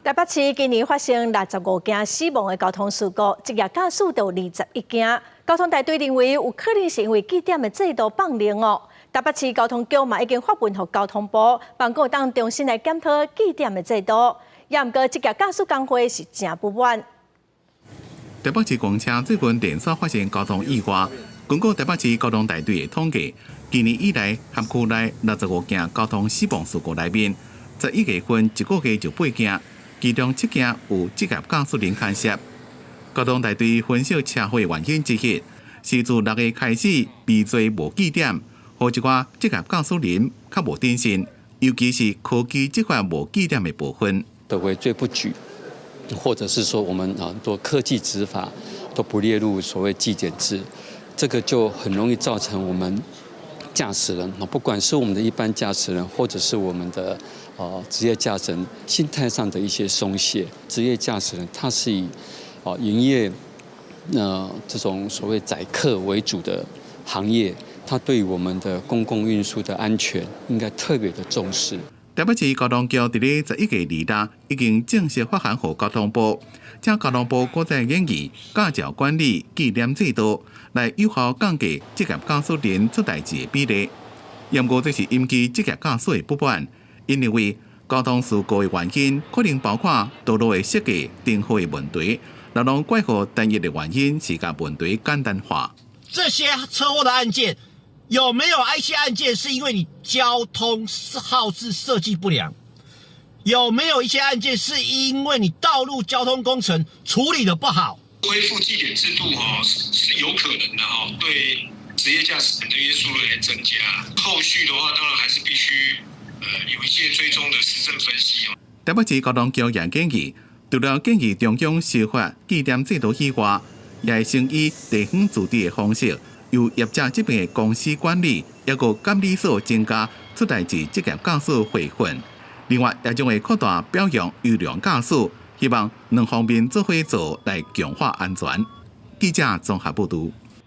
台北市今年发生65件死亡的交通事故，职业驾驶就21件。交通大队认为有可能是因为记点的制度放灵哦。台北市交通局嘛已经发文给交通部，办公当重新来检讨记点的制度。也毋过职业驾驶工会是真不满。台北市公车最近连续发生交通意外，根据台北市交通大队的统计，今年以来辖区内65件交通死亡事故内面，11月份一个月就8件。其中7件有职业驾驶人牵涉。交通大队分析车祸原因之一，是自6月开始被做无记点，和一寡职业驾驶人较无谨慎，尤其是科技这块无记点的部分。都为罪不举，或者是说我们做科技执法都不列入所谓纪检制，这个就很容易造成我们驾驶人不管是我们的一般驾驶人，或者是我们的职业驾驶人心态上的一些松懈。职业驾驶人他是以营业这种所谓载客为主的行业，他对于我们的公共运输的安全应该特别的重视。台北市交通局伫咧11月2日已经正式发函予交通部，请交通部搁再研议驾照管理记点制度，来有效降低职业驾驶人出代志的比例。不过，这是引起职业驾驶的不满，因认为交通事故的原因可能包括道路的设计、灯火的问题，然后怪乎单一的原因是把问题简单化。这些车祸的案件。有没有一些案件是因为你交通号志设计不良？有没有一些案件是因为你道路交通工程处理的不好？恢复纪检制度是有可能的对职业驾驶人的约束力来增加。后续的话，当然还是必须有一些追踪的实证分析台北市交通局也建议，除了建议中央修法记点制度以外，也会先以地方自治的方式。由业者这边的公司管理，也个监理所增加出代志职业驾驶培训。另外，也将会扩大表扬优良驾驶，希望两方面做伙做来强化安全。记者综合报道。